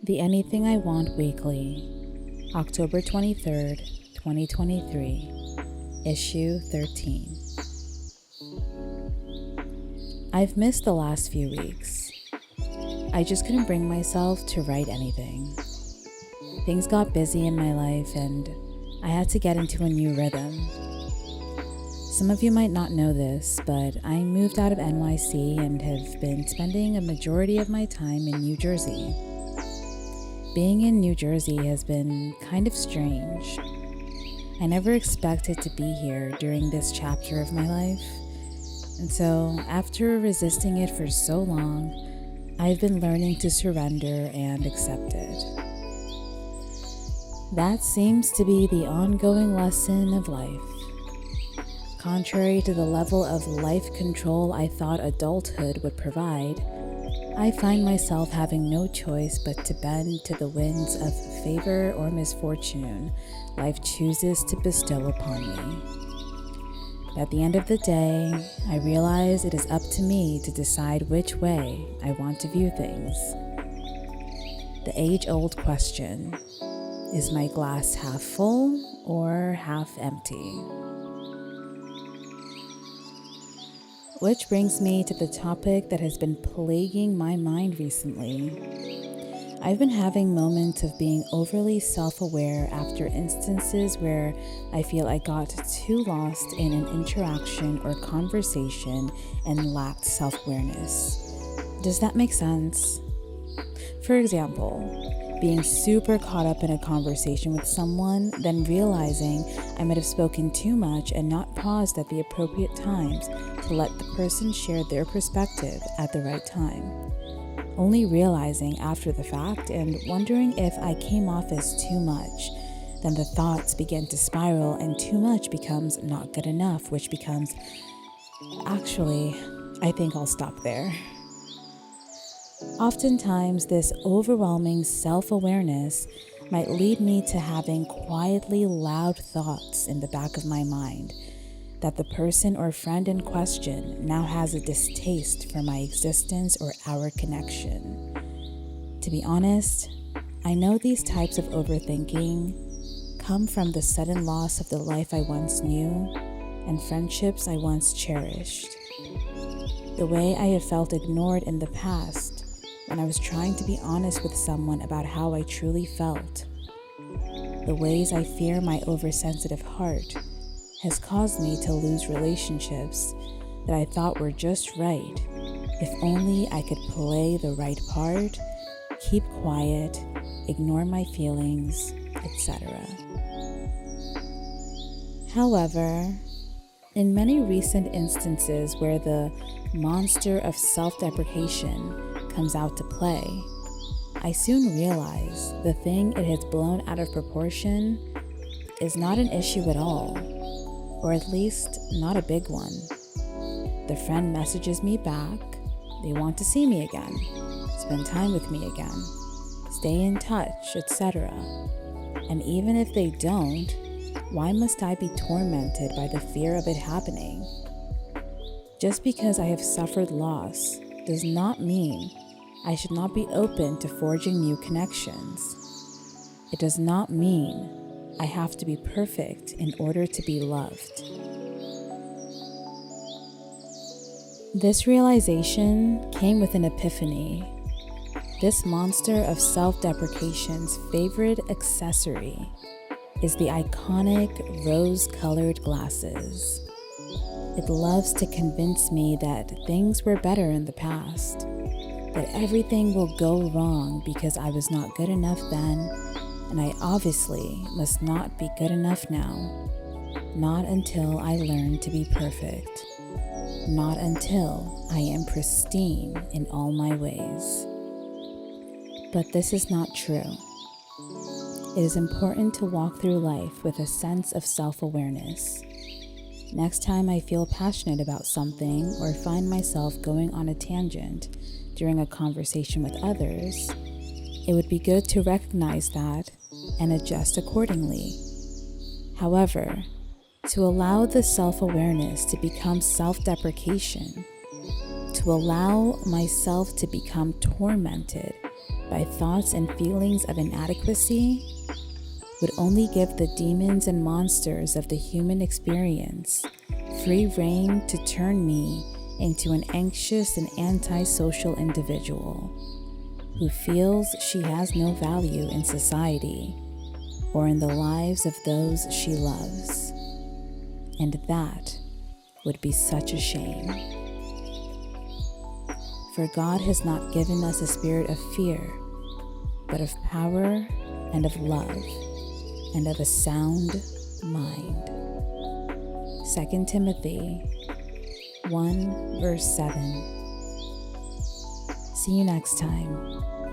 The Anything I Want Weekly, October 23rd, 2023, Issue 13. I've missed the last few weeks. I just couldn't bring myself to write anything. Things got busy in my life and I had to get into a new rhythm. Some of you might not know this, but I moved out of NYC and have been spending a majority of my time in New Jersey. Being in New Jersey has been kind of strange. I never expected to be here during this chapter of my life, and so after resisting it for so long, I've been learning to surrender and accept it. That seems to be the ongoing lesson of life. Contrary to the level of life control I thought adulthood would provide, I find myself having no choice but to bend to the winds of favor or misfortune life chooses to bestow upon me. At the end of the day, I realize it is up to me to decide which way I want to view things. The age-old question, is my glass half full or half empty? Which brings me to the topic that has been plaguing my mind recently. I've been having moments of being overly self-aware after instances where I feel I got too lost in an interaction or conversation and lacked self-awareness. Does that make sense? For example, being super caught up in a conversation with someone, then realizing I might have spoken too much and not paused at the appropriate times to let the person share their perspective at the right time. Only realizing after the fact and wondering if I came off as too much. Then the thoughts begin to spiral and too much becomes not good enough, which becomes, actually, I think I'll stop there. Oftentimes, this overwhelming self-awareness might lead me to having quietly loud thoughts in the back of my mind that the person or friend in question now has a distaste for my existence or our connection. To be honest, I know these types of overthinking come from the sudden loss of the life I once knew and friendships I once cherished. The way I have felt ignored in the past when I was trying to be honest with someone about how I truly felt. The ways I fear my oversensitive heart has caused me to lose relationships that I thought were just right if only I could play the right part, keep quiet, ignore my feelings, etc. However, in many recent instances where the monster of self-deprecation comes out to play, I soon realize the thing it has blown out of proportion is not an issue at all, or at least not a big one. The friend messages me back, they want to see me again, spend time with me again, stay in touch, etc. And even if they don't, why must I be tormented by the fear of it happening? Just because I have suffered loss does not mean I should not be open to forging new connections. It does not mean I have to be perfect in order to be loved. This realization came with an epiphany. This monster of self-deprecation's favorite accessory is the iconic rose-colored glasses. It loves to convince me that things were better in the past, that everything will go wrong because I was not good enough then, and I obviously must not be good enough now. Not until I learn to be perfect. Not until I am pristine in all my ways. But this is not true. It is important to walk through life with a sense of self-awareness. Next time I feel passionate about something or find myself going on a tangent during a conversation with others, it would be good to recognize that and adjust accordingly. However, to allow the self-awareness to become self-deprecation, to allow myself to become tormented by thoughts and feelings of inadequacy would only give the demons and monsters of the human experience free rein to turn me into an anxious and antisocial individual who feels she has no value in society or in the lives of those she loves. And that would be such a shame. For God has not given us a spirit of fear, but of power and of love and of a sound mind. 2 Timothy 1 verse 7. See you next time.